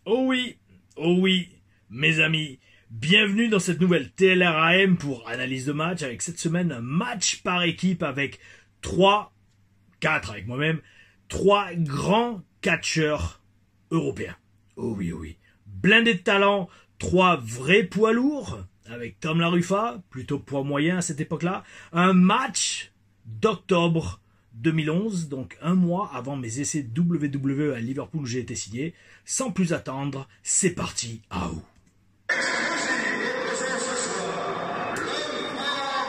Oh oui, mes amis, bienvenue dans cette nouvelle TLRAM pour analyse de match avec cette semaine un match par équipe avec 4 avec moi-même, 3 grands catcheurs européens. Oh oui, blindés de talent, 3 vrais poids lourds avec Tom Laruffa, plutôt poids moyen à cette époque-là, un match d'octobre 2011, donc un mois avant mes essais WWE à Liverpool où j'ai été signé. Sans plus attendre, c'est parti, Aou.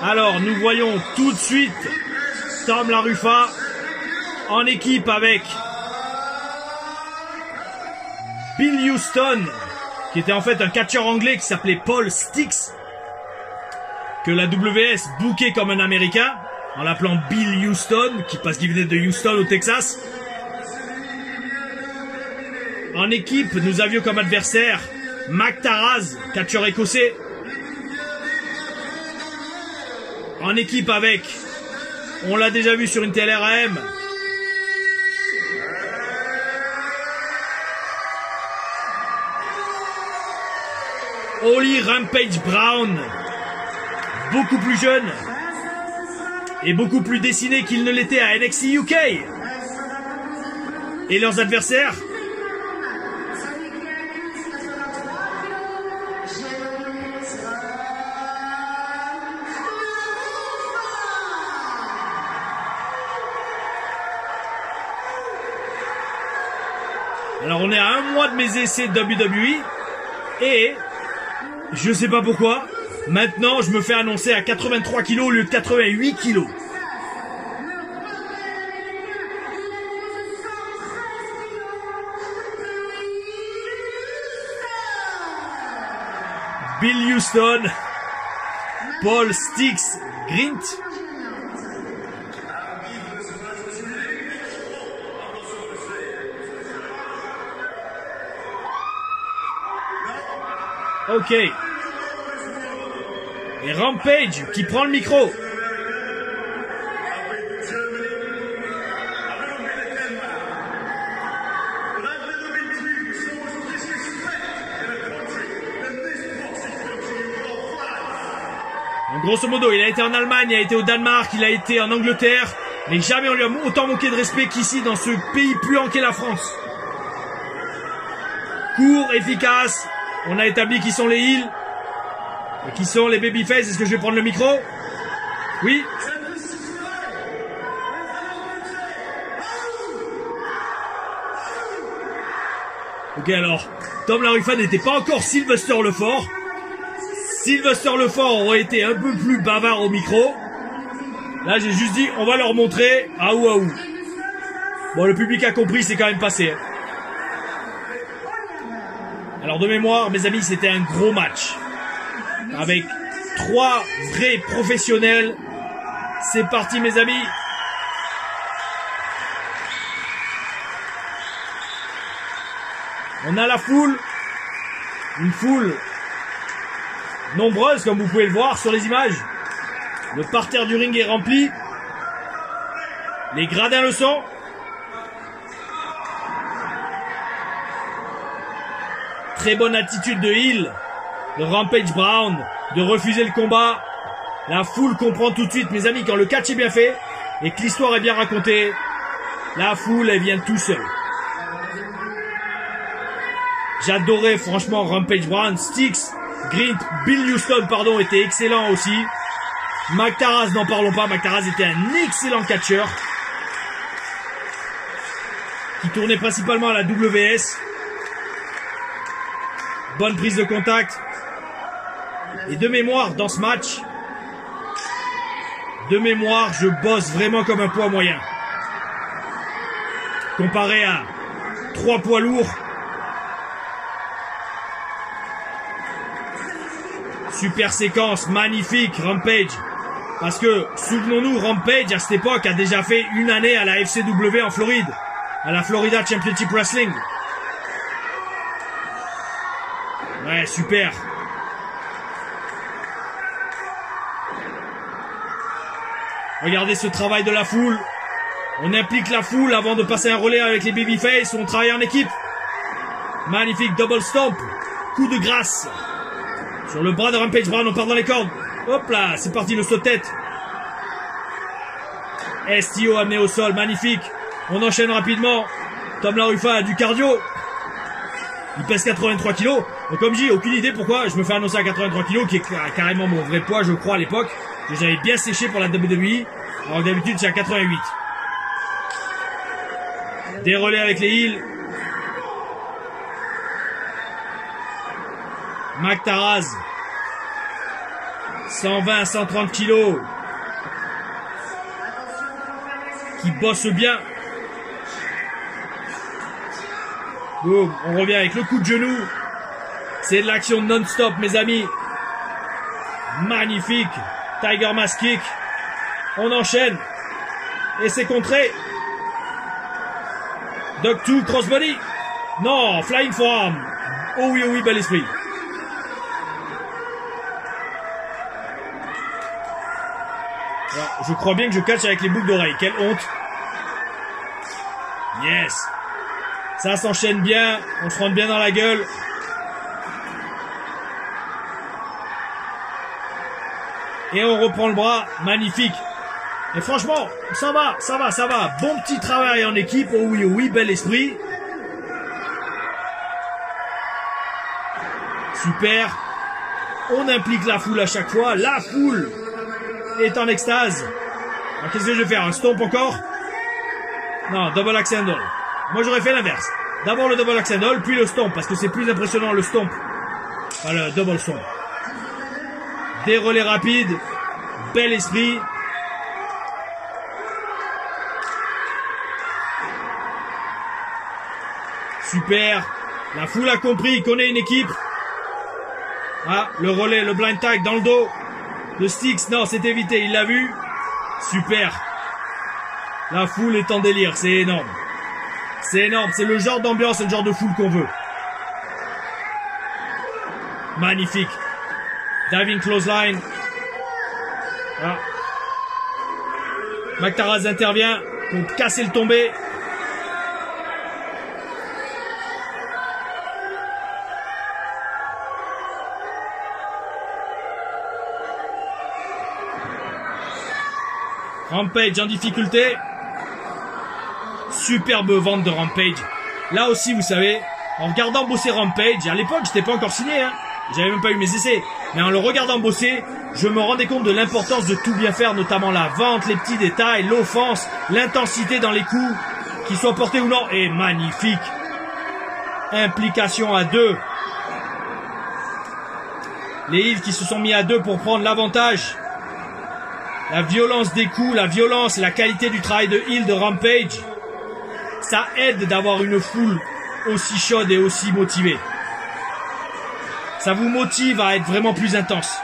Alors, nous voyons tout de suite Tom Laruffa en équipe avec Bill Houston, qui était en fait un catcheur anglais qui s'appelait Paul Stix, que la WS bookait comme un Américain, en l'appelant Bill Houston, parce qu'il venait de Houston au Texas. En équipe, nous avions comme adversaire Mac Taraz, catcheur écossais. En équipe avec, on l'a déjà vu sur une TLRAM, Holly Rampage Brown, beaucoup plus jeune et beaucoup plus dessiné qu'il ne l'était à NXT UK. Et leurs adversaires, alors on est à un mois de mes essais de WWE et je sais pas pourquoi, maintenant je me fais annoncer à 83 kg au lieu de 88 kg. Bill Houston, Paul Stix Grint. Ok. Et Rampage qui prend le micro. Donc, grosso modo, il a été en Allemagne, il a été au Danemark, il a été en Angleterre, mais jamais on lui a autant manqué de respect qu'ici dans ce pays puant qu'est la France. Court, efficace. On a établi qui sont les heels et qui sont les babyface. Est-ce que je vais prendre le micro? Oui. Ok, alors, Tom Laruffa n'était pas encore Sylvester Lefort. Sylvester Lefort aurait été un peu plus bavard au micro. Là, j'ai juste dit, on va leur montrer. Aou. Bon, le public a compris, c'est quand même passé. Alors de mémoire, mes amis, c'était un gros match. Avec 3 vrais professionnels. C'est parti, mes amis. On a la foule. Une foule nombreuse, comme vous pouvez le voir sur les images. Le parterre du ring est rempli. Les gradins le sont. Très bonne attitude de heel, de Rampage Brown, de refuser le combat. La foule comprend tout de suite, mes amis, quand le catch est bien fait et que l'histoire est bien racontée, la foule, elle vient tout seul. J'adorais franchement Rampage Brown, Stix, Grint, Bill Houston, pardon, était excellent aussi. Mac Taraz, n'en parlons pas, Mac Taraz était un excellent catcheur qui tournait principalement à la WS. Bonne prise de contact. Et de mémoire, dans ce match, je bosse vraiment comme un poids moyen. Comparé à 3 poids lourds. Super séquence, magnifique, Rampage. Parce que, souvenons-nous, Rampage, à cette époque, a déjà fait une année à la FCW en Floride. À la Florida Championship Wrestling. Ouais, super. Regardez ce travail de la foule. On implique la foule avant de passer un relais avec les babyface. On travaille en équipe. Magnifique double stomp. Coup de grâce. Sur le bras de Rampage Brown, on part dans les cordes. Hop là, c'est parti le saut de tête. STO amené au sol, magnifique. On enchaîne rapidement. Tom LaRufa a du cardio. Il pèse 83 kg. Donc comme je dis, aucune idée pourquoi je me fais annoncer à 83 kg, qui est carrément mon vrai poids, je crois, à l'époque. Que j'avais bien séché pour la WWE. Alors que d'habitude, c'est à 88. Des relais avec les heels. Mac Taraz. 120, 130 kilos. Qui bosse bien. Boum, on revient avec le coup de genou. C'est de l'action non-stop, mes amis. Magnifique. Tiger Mask Kick. On enchaîne. Et c'est contré. Duck 2, crossbody. Non, flying forearm. Oh oui, bel esprit. Alors, je crois bien que je catch avec les boucles d'oreilles. Quelle honte. Yes. Ça s'enchaîne bien. On se rentre bien dans la gueule. Et on reprend le bras. Magnifique. Et franchement, ça va. Bon petit travail en équipe. Oh oui, bel esprit. Super. On implique la foule à chaque fois. La foule est en extase. Alors qu'est-ce que je vais faire? Un stomp encore? Non, double axe handle. Moi j'aurais fait l'inverse. D'abord le double axe handle, puis le stomp, parce que c'est plus impressionnant le stomp. Enfin, le double stomp. Des relais rapides. Bel esprit. Super. La foule a compris qu'on est une équipe. Ah, le relais, le blind tag dans le dos. Le Styx, non, c'est évité, il l'a vu. Super. La foule est en délire, c'est énorme. C'est énorme, c'est le genre d'ambiance, c'est le genre de foule qu'on veut. Magnifique. Diving clothesline. Ah. Mac Taraz intervient pour casser le tombé. Rampage en difficulté. Superbe vente de Rampage. Là aussi, vous savez, en regardant bosser Rampage, à l'époque, j'étais pas encore signé, hein. J'avais même pas eu mes essais. Mais en le regardant bosser, je me rendais compte de l'importance de tout bien faire, notamment la vente, les petits détails, l'offense, l'intensité dans les coups, qu'ils soient portés ou non. Et magnifique. Implication à deux. Les heels qui se sont mis à deux pour prendre l'avantage. La violence des coups, la violence, la qualité du travail de heel de Rampage, ça aide d'avoir une foule aussi chaude et aussi motivée. Ça vous motive à être vraiment plus intense.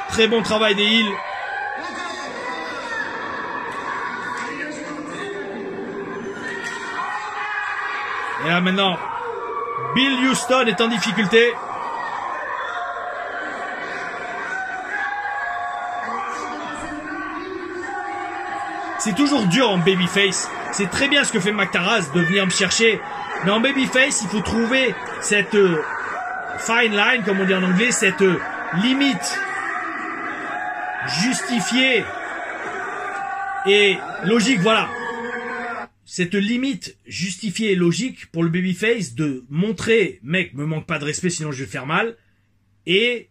Très bon travail des heels. Et là maintenant, Bill Houston est en difficulté. C'est toujours dur en babyface. C'est très bien ce que fait Mac Taraz de venir me chercher. Mais en babyface, il faut trouver cette fine line, comme on dit en anglais, cette limite justifiée et logique, voilà. Cette limite justifiée et logique pour le babyface de montrer, mec, me manque pas de respect sinon je vais faire mal, et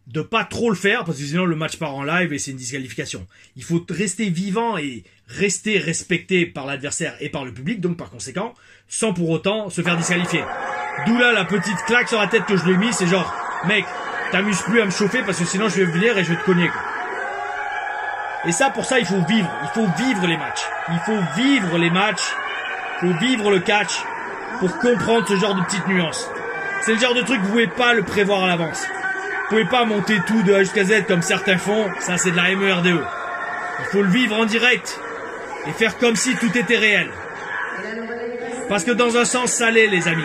de pas trop le faire parce que sinon le match part en live et c'est une disqualification. Il faut rester vivant et rester respecté par l'adversaire et par le public, donc par conséquent, sans pour autant se faire disqualifier. D'où là la petite claque sur la tête que je lui ai mis, c'est genre, mec, t'amuses plus à me chauffer parce que sinon je vais venir et je vais te cogner, quoi. Et ça, pour ça, il faut vivre les matchs. Il faut vivre les matchs, il faut vivre le catch pour comprendre ce genre de petites nuances. C'est le genre de truc que vous pouvez pas le prévoir à l'avance. Vous pouvez pas monter tout de A jusqu'à Z comme certains font, ça c'est de la MERDE. Il faut le vivre en direct et faire comme si tout était réel. Parce que dans un sens, ça l'est, les amis.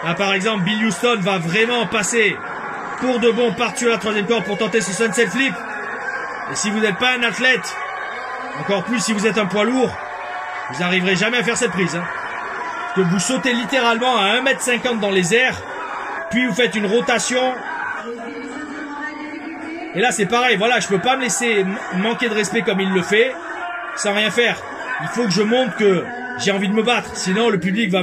Là, par exemple, Bill Houston va vraiment passer pour de bon part sur la troisième corde pour tenter ce sunset flip. Et si vous n'êtes pas un athlète, encore plus si vous êtes un poids lourd, vous n'arriverez jamais à faire cette prise. Hein. Que vous sautez littéralement à 1,50 m dans les airs, puis vous faites une rotation. Et là c'est pareil, voilà, je peux pas me laisser manquer de respect comme il le fait, sans rien faire. Il faut que je montre que j'ai envie de me battre, sinon le public va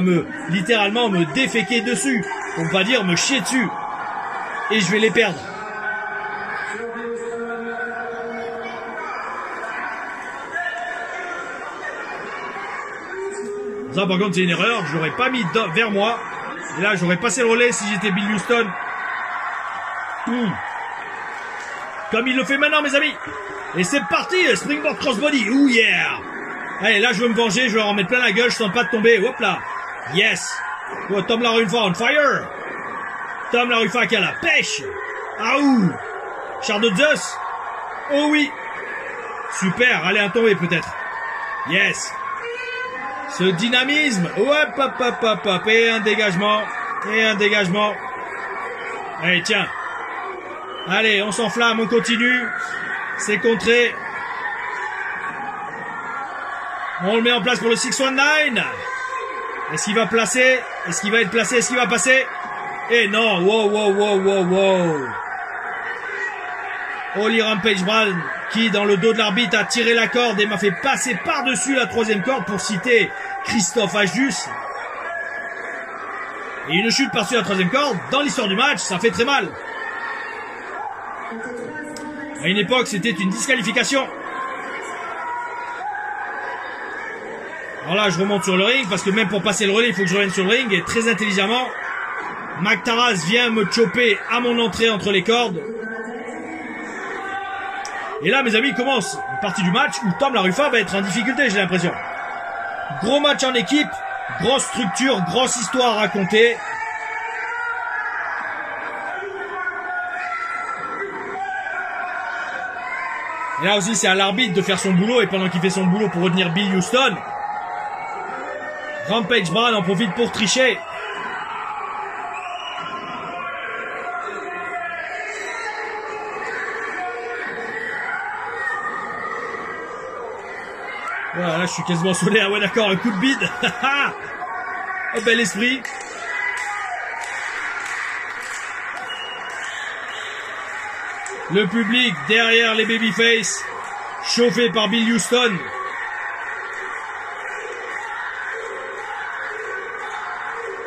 littéralement me déféquer dessus, pour ne pas dire me chier dessus. Et je vais les perdre. Ça par contre c'est une erreur, je l'aurais pas mis vers moi. Et là j'aurais passé le relais si j'étais Bill Houston. Comme il le fait maintenant mes amis. Et c'est parti, springboard crossbody, oh yeah. Allez là je veux me venger, je vais en mettre plein la gueule, je sens pas de tomber, hop là. Yes. Oh, Tom Larufa on fire. Tom Larufa qui a la pêche. Ah ouh. Char de Zeus. Oh oui. Super, allez un tombé peut-être. Yes. Ce dynamisme, hop, hop, hop, hop, hop, et un dégagement, Allez, tiens. Allez, on s'enflamme, on continue. C'est contré. On le met en place pour le 619. Est-ce qu'il va placer? Est-ce qu'il va être placé? Est-ce qu'il va passer? Et non, wow. Holly Rampage Brown, qui dans le dos de l'arbitre a tiré la corde et m'a fait passer par-dessus la troisième corde pour citer Christophe Ajus. Et une chute par-dessus la troisième corde, dans l'histoire du match, ça fait très mal. À une époque, c'était une disqualification. Alors là, je remonte sur le ring, parce que même pour passer le relais, il faut que je revienne sur le ring, et très intelligemment, Mac Taras vient me choper à mon entrée entre les cordes. Et là, mes amis, commence une partie du match où Tom Larufa va être en difficulté, j'ai l'impression. Gros match en équipe, grosse structure, grosse histoire à raconter. Et là aussi, c'est à l'arbitre de faire son boulot, et pendant qu'il fait son boulot pour retenir Bill Houston, Rampage Brown en profite pour tricher. Voilà, là je suis quasiment solaire. Ouais d'accord, un coup de bide. Oh, bel esprit. Le public derrière les babyface, chauffé par Bill Houston.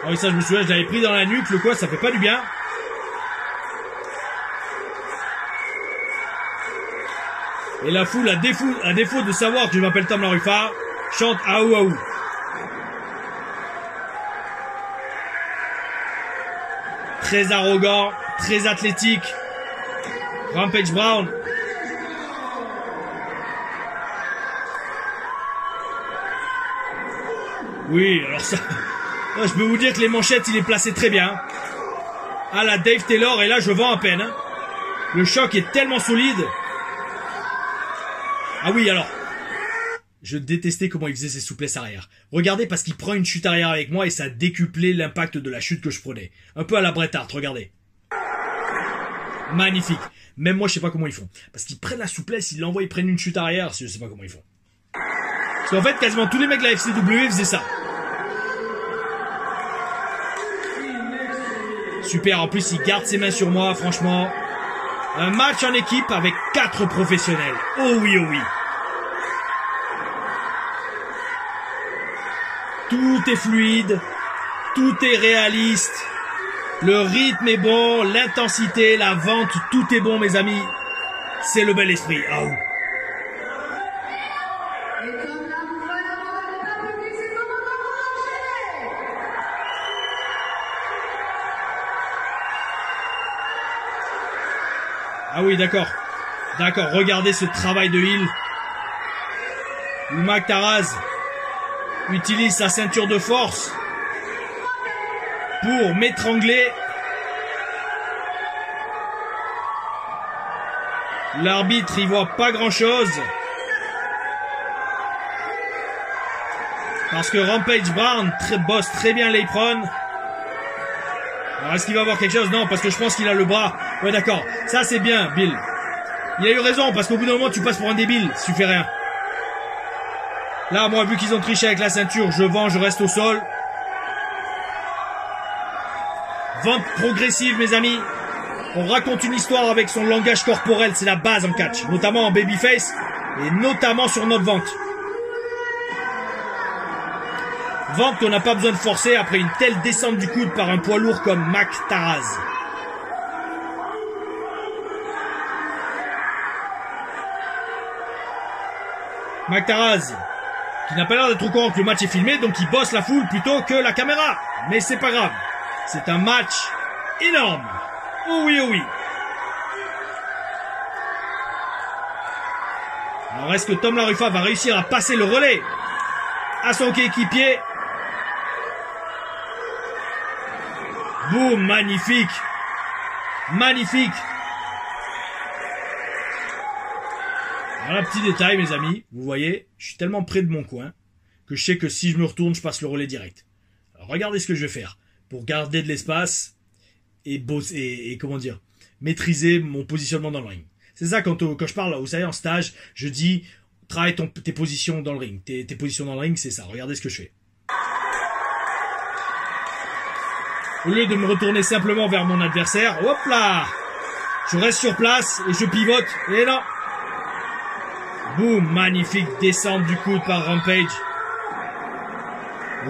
Ah oui, ça je me souviens, je l'avais pris dans la nuque, le quoi, ça fait pas du bien. Et la foule, à défaut de savoir que je m'appelle Tom Larufa, chante Aou Aou. Très arrogant, très athlétique. Rampage Brown. Oui, alors ça... Je peux vous dire que les manchettes, il est placé très bien. À la Dave Taylor, et là je vends à peine. Hein. Le choc est tellement solide. Ah oui, alors, je détestais comment il faisait ses souplesses arrière. Regardez, parce qu'il prend une chute arrière avec moi et ça a décuplé l'impact de la chute que je prenais. Un peu à la Bret Hart, regardez. Magnifique. Même moi, je sais pas comment ils font. Parce qu'ils prennent la souplesse, ils l'envoient, ils prennent une chute arrière, je sais pas comment ils font. Parce qu'en fait, quasiment tous les mecs de la FCW faisaient ça. Super, en plus, il garde ses mains sur moi, franchement. Un match en équipe avec 4 professionnels. Oh oui, oh oui. Tout est fluide, tout est réaliste. Le rythme est bon, l'intensité, la vente, tout est bon, mes amis. C'est le bel esprit. Ah oui. Ah oui, d'accord. D'accord, regardez ce travail de heel. Où Mac Taras utilise sa ceinture de force pour m'étrangler. L'arbitre, il voit pas grand-chose. Parce que Rampage Brown bosse très bien l'apron. Alors, est-ce qu'il va avoir quelque chose? Non, parce que je pense qu'il a le bras Ouais, d'accord. Ça, c'est bien, Bill. Il a eu raison, parce qu'au bout d'un moment, tu passes pour un débile si tu fais rien. Là, moi, vu qu'ils ont triché avec la ceinture, je vends, je reste au sol. Vente progressive, mes amis. On raconte une histoire avec son langage corporel, c'est la base en catch, notamment en babyface et notamment sur notre vente. Vente qu'on n'a pas besoin de forcer après une telle descente du coude par un poids lourd comme Mac Taraz. Mac Taraz, qui n'a pas l'air d'être au courant que le match est filmé, donc il bosse la foule plutôt que la caméra. Mais c'est pas grave, c'est un match énorme. Oh oui, oh oui. Alors est-ce que Tom La Ruffa va réussir à passer le relais à son coéquipier? Boum, magnifique. Magnifique. Alors un petit détail, mes amis, vous voyez, je suis tellement près de mon coin que je sais que si je me retourne, je passe le relais direct. Alors regardez ce que je vais faire pour garder de l'espace et comment dire, maîtriser mon positionnement dans le ring. C'est ça quand je parle, vous savez, en stage, je dis, travaille tes positions dans le ring. Tes positions dans le ring, c'est ça. Regardez ce que je fais. Au lieu de me retourner simplement vers mon adversaire, hop là, je reste sur place et je pivote. Et non. Boum, magnifique descente du coude par Rampage.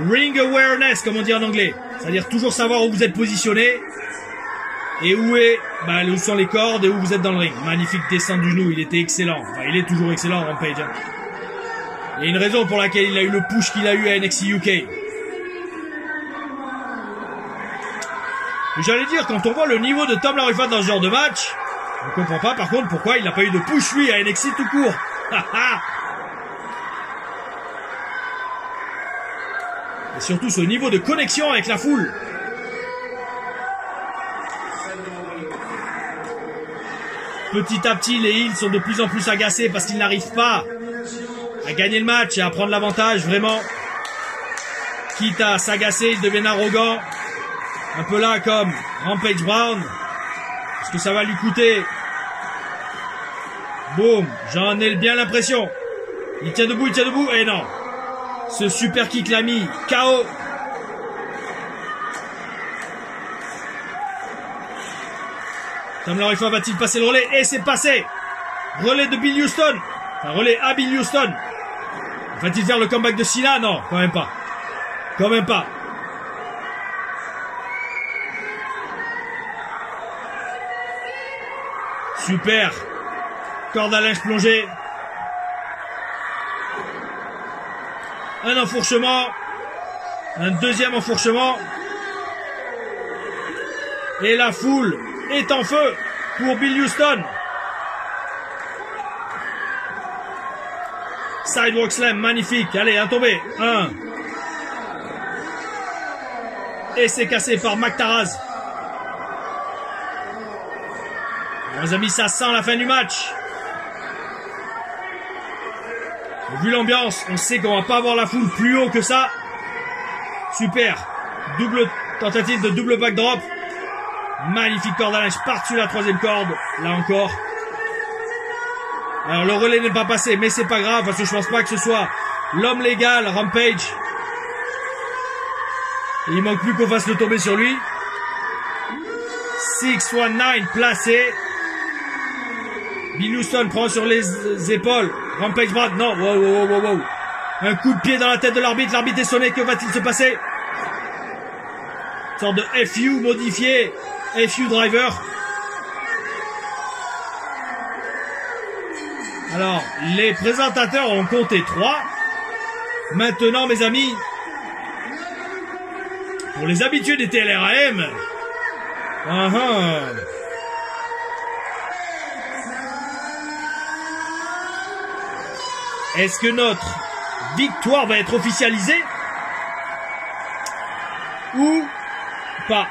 Ring awareness, comme on dit en anglais. C'est-à-dire toujours savoir où vous êtes positionné. Et où sont les cordes et où vous êtes dans le ring. Magnifique descente du genou, il était excellent. Enfin, il est toujours excellent, Rampage. Hein. Il y a une raison pour laquelle il a eu le push qu'il a eu à NXT UK. J'allais dire, quand on voit le niveau de Tom La Ruffa dans ce genre de match, on ne comprend pas par contre pourquoi il n'a pas eu de push lui à NXT tout court. Et surtout ce niveau de connexion avec la foule. Petit à petit, les heels sont de plus en plus agacés parce qu'ils n'arrivent pas à gagner le match et à prendre l'avantage, vraiment. Quitte à s'agacer, ils deviennent arrogants. Un peu là comme Rampage Brown. Est-ce que ça va lui coûter? Boum, j'en ai bien l'impression. Il tient debout, et non. Ce super kick l'a mis KO. Tom La Ruffa va-t-il passer le relais? Et c'est passé. Relais de Bill Houston. Enfin, relais à Bill Houston. Va-t-il faire le comeback de Cena? Non, quand même pas. Quand même pas. Super. Corde à linge plongée. Un enfourchement. Un deuxième enfourchement. Et la foule est en feu pour Bill Houston. Sidewalk Slam, magnifique. Allez, un tombé. Un. Et c'est cassé par Mac Taraz. Les amis, ça sent la fin du match. Vu l'ambiance, on sait qu'on va pas avoir la foule plus haut que ça. Super. Double tentative de double backdrop. Magnifique corde à linge par-dessus la troisième corde. Là encore. Alors le relais n'est pas passé, mais c'est pas grave parce que je pense pas que ce soit l'homme légal, Rampage. Et il manque plus qu'on fasse le tomber sur lui. 619 placé. Bill Houston prend sur les épaules. Rampage Brown, non, wow. Un coup de pied dans la tête de l'arbitre. L'arbitre est sonné, que va-t-il se passer? Une sorte de FU modifié. FU driver. Alors, les présentateurs ont compté 3. Maintenant, mes amis, pour les habitués des TLRAM, est-ce que notre victoire va être officialisée ou pas?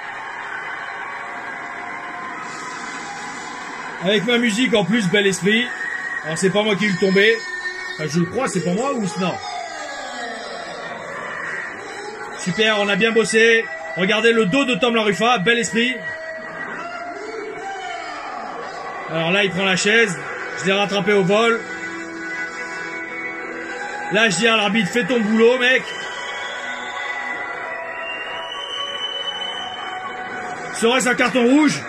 Avec ma musique en plus, bel esprit. Alors c'est pas moi qui ai eu le tombé. Enfin, je le crois, c'est pas moi ou non? Super, on a bien bossé. Regardez le dos de Tom La Ruffa, bel esprit. Alors là, il prend la chaise. Je l'ai rattrapé au vol. Là, je dis à l'arbitre, fais ton boulot, mec. Serait-ce un carton rouge?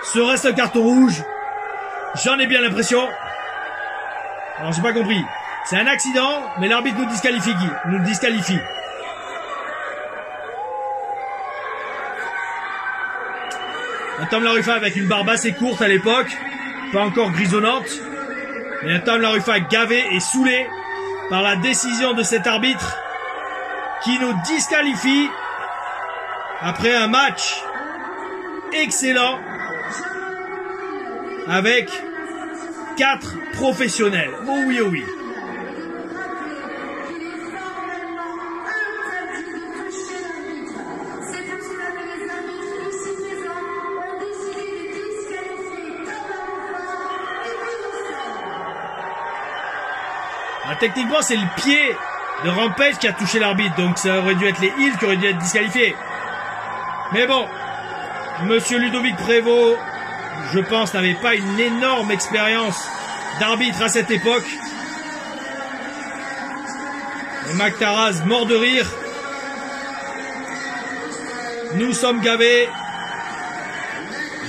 Serait-ce un carton rouge? J'en ai bien l'impression. Alors, j'ai pas compris. C'est un accident, mais l'arbitre nous disqualifie. Un Tom Laruffa avec une barbe assez courte à l'époque, pas encore grisonnante, mais un Tom Laruffa gavé et saoulé par la décision de cet arbitre qui nous disqualifie après un match excellent avec 4 professionnels. Oh oui, oh oui. Techniquement, c'est le pied de Rampage qui a touché l'arbitre, donc ça aurait dû être les heels qui auraient dû être disqualifiés. Mais bon, Monsieur Ludovic Prévost, je pense, n'avait pas une énorme expérience d'arbitre à cette époque. Et Mac Taraz, mort de rire. Nous sommes gavés.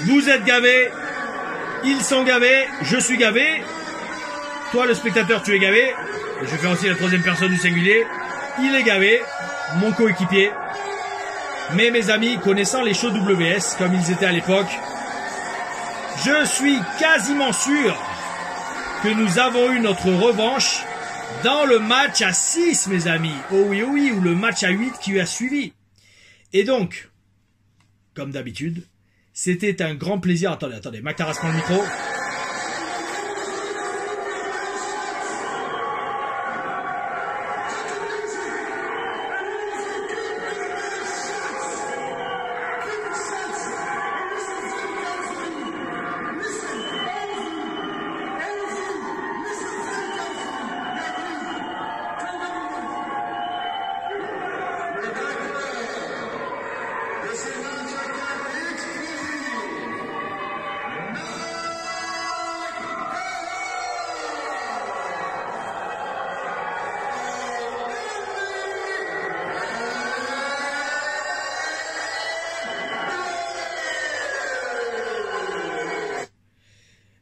Vous êtes gavés. Ils sont gavés. Je suis gavé. Toi, le spectateur, tu es gavé. Et je fais aussi la troisième personne du singulier. Il est gavé, mon coéquipier. Mais mes amis, connaissant les shows WS comme ils étaient à l'époque, je suis quasiment sûr que nous avons eu notre revanche dans le match à 6, mes amis. Oh oui, ou le match à 8 qui a suivi. Et donc, comme d'habitude, c'était un grand plaisir. Attendez, Mac Taraz prend le micro.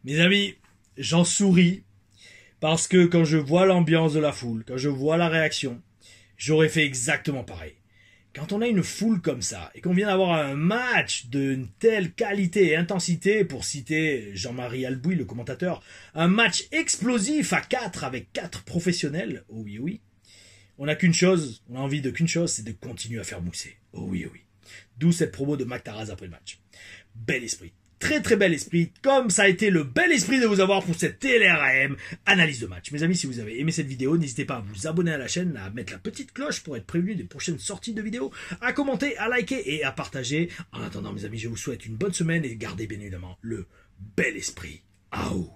Mes amis, j'en souris parce que quand je vois l'ambiance de la foule, quand je vois la réaction, j'aurais fait exactement pareil. Quand on a une foule comme ça et qu'on vient d'avoir un match d'une telle qualité et intensité, pour citer Jean-Marie Albouy, le commentateur, un match explosif à 4 avec 4 professionnels, oh oui, on n'a qu'une chose, on a envie de qu'une chose, c'est de continuer à faire mousser. Oh oui. D'où cette promo de Mac Taraz après le match. Bel esprit. Très bel esprit, comme ça a été le bel esprit de vous avoir pour cette TLRAM analyse de match. Mes amis, si vous avez aimé cette vidéo, n'hésitez pas à vous abonner à la chaîne, à mettre la petite cloche pour être prévenu des prochaines sorties de vidéos, à commenter, à liker et à partager. En attendant, mes amis, je vous souhaite une bonne semaine et gardez bien évidemment le bel esprit. Aouh.